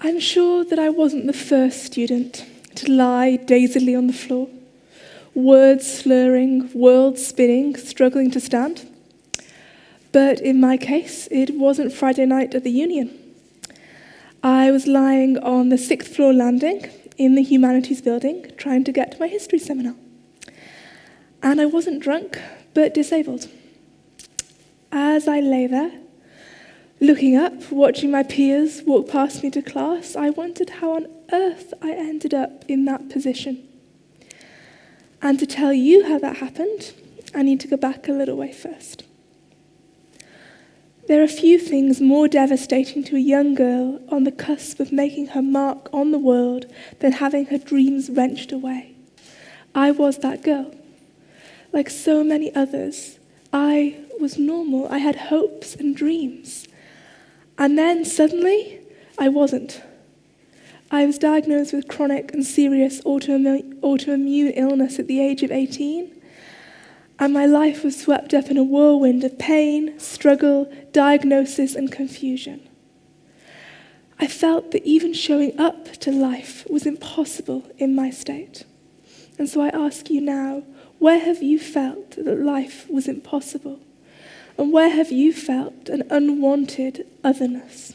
I'm sure that I wasn't the first student to lie dazedly on the floor, words slurring, world spinning, struggling to stand. But in my case, it wasn't Friday night at the Union. I was lying on the 6th floor landing in the Humanities building, trying to get to my history seminar. And I wasn't drunk, but disabled. As I lay there, looking up, watching my peers walk past me to class, I wondered how on earth I ended up in that position. And to tell you how that happened, I need to go back a little way first. There are few things more devastating to a young girl on the cusp of making her mark on the world than having her dreams wrenched away. I was that girl. Like so many others, I was normal. I had hopes and dreams. And then suddenly, I wasn't. I was diagnosed with chronic and serious autoimmune illness at the age of 18. And my life was swept up in a whirlwind of pain, struggle, diagnosis, and confusion. I felt that even showing up to life was impossible in my state. And so I ask you now, where have you felt that life was impossible? And where have you felt an unwanted otherness?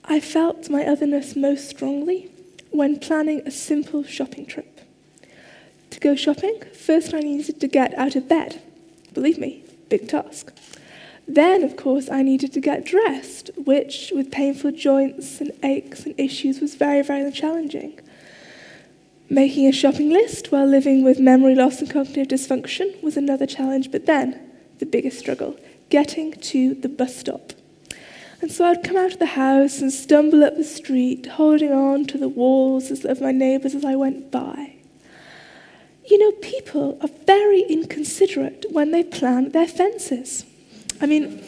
I felt my otherness most strongly when planning a simple shopping trip. To go shopping, first I needed to get out of bed. Believe me, big task. Then, of course, I needed to get dressed, which, with painful joints and aches and issues, was very, very challenging. Making a shopping list while living with memory loss and cognitive dysfunction was another challenge, but then, the biggest struggle, getting to the bus stop. And so I'd come out of the house and stumble up the street, holding on to the walls of my neighbours as I went by. You know, people are very inconsiderate when they plan their fences. I mean,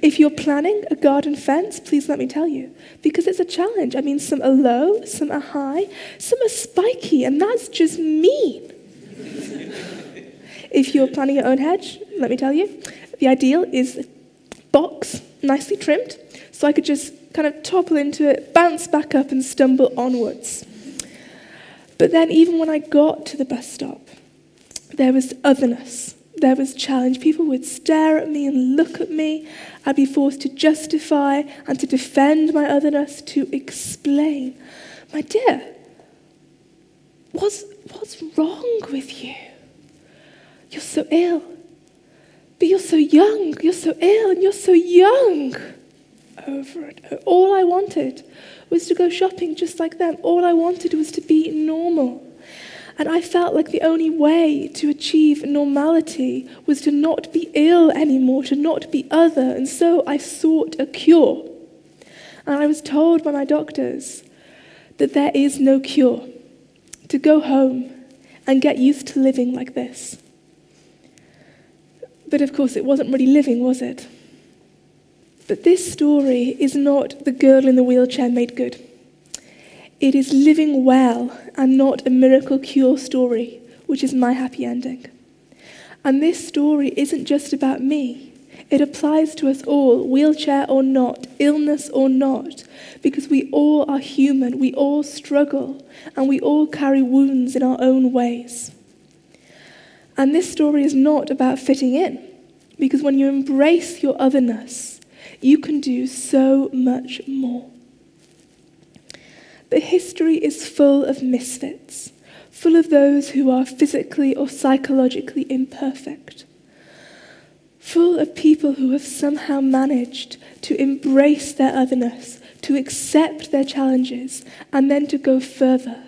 if you're planning a garden fence, please let me tell you, because it's a challenge. I mean, some are low, some are high, some are spiky, and that's just mean. If you're planning your own hedge, let me tell you, the ideal is box, nicely trimmed, so I could just kind of topple into it, bounce back up, and stumble onwards. But then even when I got to the bus stop, there was otherness. There was challenge. People would stare at me and look at me. I'd be forced to justify and to defend my otherness, to explain. My dear, what's wrong with you? You're so ill. But you're so young. You're so ill and you're so young. Over it. All I wanted was to go shopping just like them. All I wanted was to be normal. And I felt like the only way to achieve normality was to not be ill anymore, to not be other. And so I sought a cure. And I was told by my doctors that there is no cure. To go home and get used to living like this. But of course it wasn't really living, was it? But this story is not the girl in the wheelchair made good. It is living well and not a miracle cure story, which is my happy ending. And this story isn't just about me. It applies to us all, wheelchair or not, illness or not, because we all are human, we all struggle, and we all carry wounds in our own ways. And this story is not about fitting in, because when you embrace your otherness, you can do so much more. But history is full of misfits, full of those who are physically or psychologically imperfect, full of people who have somehow managed to embrace their otherness, to accept their challenges, and then to go further.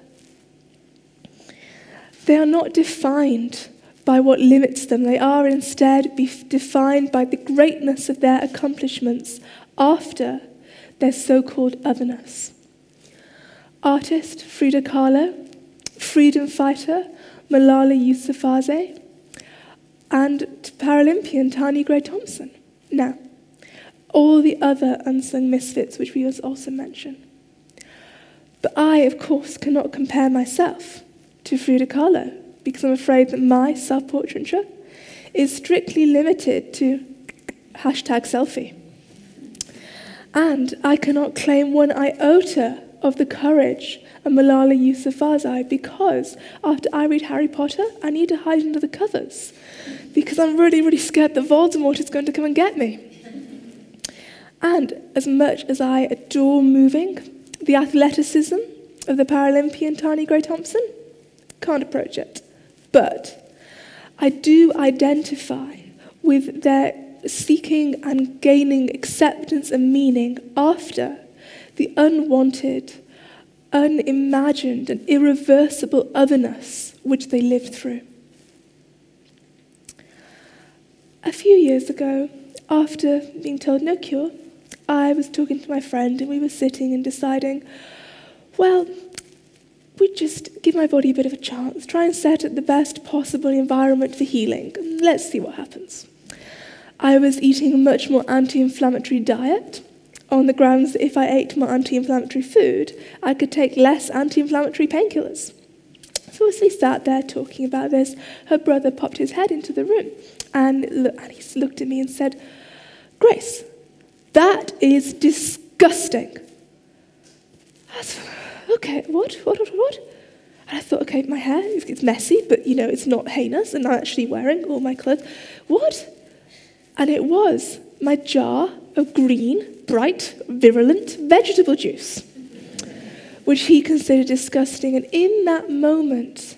They are not defined by what limits them. They are instead defined by the greatness of their accomplishments after their so-called otherness. Artist Frida Kahlo, freedom fighter Malala Yousafzai, and Paralympian Tanya Gray Thompson. Now, all the other unsung misfits which we also mention. But I, of course, cannot compare myself to Frida Kahlo, because I'm afraid that my self-portraiture is strictly limited to #selfie. And I cannot claim one iota of the courage of Malala Yousafzai because after I read Harry Potter, I need to hide under the covers because I'm really, really scared that Voldemort is going to come and get me. And as much as I adore moving, the athleticism of the Paralympian Tani Gray-Thompson, can't approach it. But I do identify with their seeking and gaining acceptance and meaning after the unwanted, unimagined, and irreversible otherness which they lived through. A few years ago, after being told no cure, I was talking to my friend and we were sitting and deciding, well, we'd just give my body a bit of a chance, try and set it the best possible environment for healing, and let's see what happens. I was eating a much more anti-inflammatory diet on the grounds that if I ate more anti-inflammatory food, I could take less anti-inflammatory painkillers. So as we sat there talking about this, her brother popped his head into the room and he looked at me and said, "Grace, that is disgusting." I was okay, what? And I thought, okay, my hair, it's messy, but, it's not heinous, and I'm actually wearing all my clothes. What? And it was my jar of green, bright, virulent vegetable juice, which he considered disgusting. And in that moment,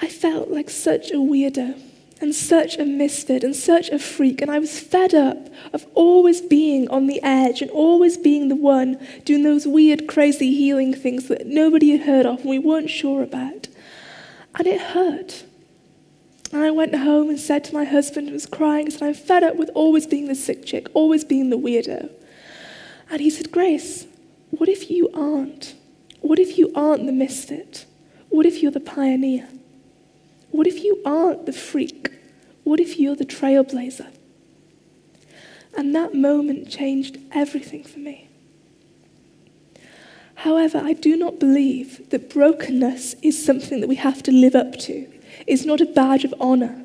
I felt like such a weirdo, and such a misfit, and such a freak, and I was fed up of always being on the edge, and always being the one doing those weird, crazy healing things that nobody had heard of, and we weren't sure about. And it hurt. And I went home and said to my husband, who was crying, I said, I'm fed up with always being the sick chick, always being the weirdo. And he said, Grace, what if you aren't? What if you aren't the misfit? What if you're the pioneer? What if you aren't the freak? What if you're the trailblazer? And that moment changed everything for me. However, I do not believe that brokenness is something that we have to live up to. It's not a badge of honor.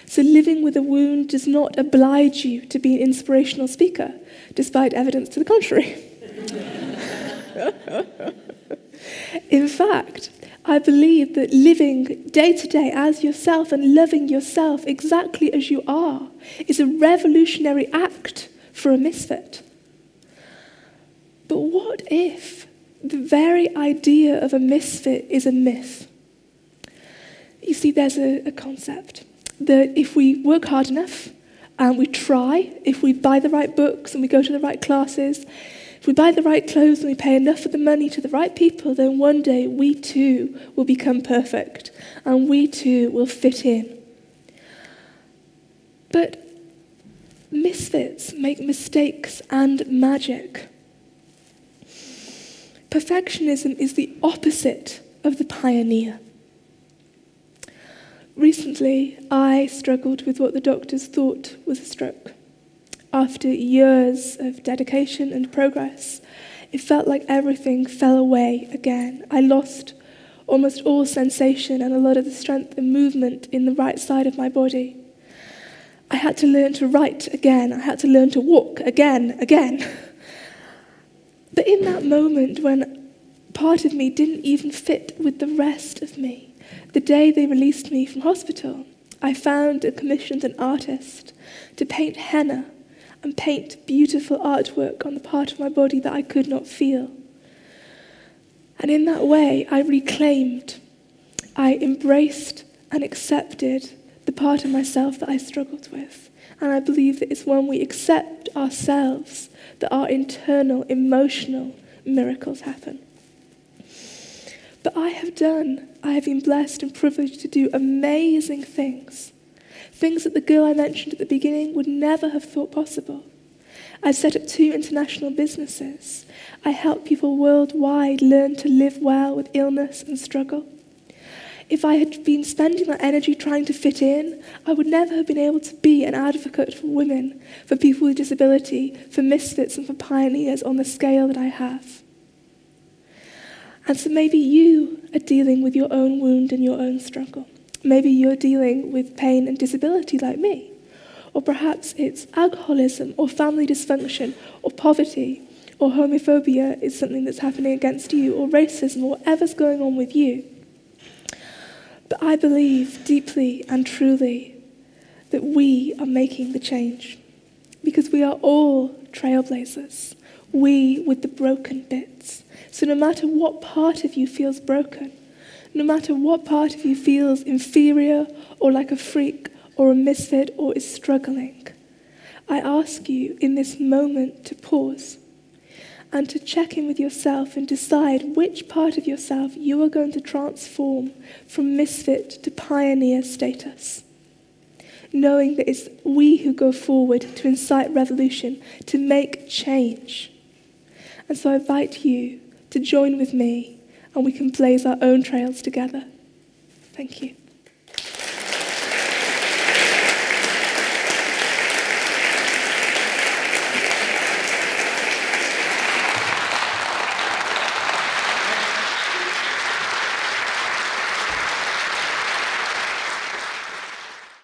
So living with a wound does not oblige you to be an inspirational speaker, despite evidence to the contrary. In fact, I believe that living day to day as yourself and loving yourself exactly as you are is a revolutionary act for a misfit. But what if the very idea of a misfit is a myth? You see, there's a concept that if we work hard enough and we try, if we buy the right books and we go to the right classes, if we buy the right clothes and we pay enough of the money to the right people, then one day we too will become perfect and we too will fit in. But misfits make mistakes and magic. Perfectionism is the opposite of the pioneer. Recently, I struggled with what the doctors thought was a stroke. After years of dedication and progress, it felt like everything fell away again. I lost almost all sensation and a lot of the strength and movement in the right side of my body. I had to learn to write again. I had to learn to walk again. But in that moment when part of me didn't even fit with the rest of me, the day they released me from hospital, I found and commissioned an artist to paint henna and paint beautiful artwork on the part of my body that I could not feel. And in that way, I reclaimed, I embraced and accepted the part of myself that I struggled with. And I believe that it's when we accept ourselves that our internal, emotional miracles happen. But I have been blessed and privileged to do amazing things. Things that the girl I mentioned at the beginning would never have thought possible. I've set up 2 international businesses. I help people worldwide learn to live well with illness and struggle. If I had been spending that energy trying to fit in, I would never have been able to be an advocate for women, for people with disability, for misfits and for pioneers on the scale that I have. And so maybe you are dealing with your own wound and your own struggle. Maybe you're dealing with pain and disability like me. or perhaps it's alcoholism or family dysfunction or poverty or homophobia is something that's happening against you, or racism, or whatever's going on with you. But I believe deeply and truly that we are making the change, because we are all trailblazers, we with the broken bits. So no matter what part of you feels broken, no matter what part of you feels inferior or like a freak or a misfit or is struggling, I ask you in this moment to pause and to check in with yourself and decide which part of yourself you are going to transform from misfit to pioneer status. Knowing that it's we who go forward to incite revolution, to make change. And so I invite you to join with me, and we can blaze our own trails together. Thank you.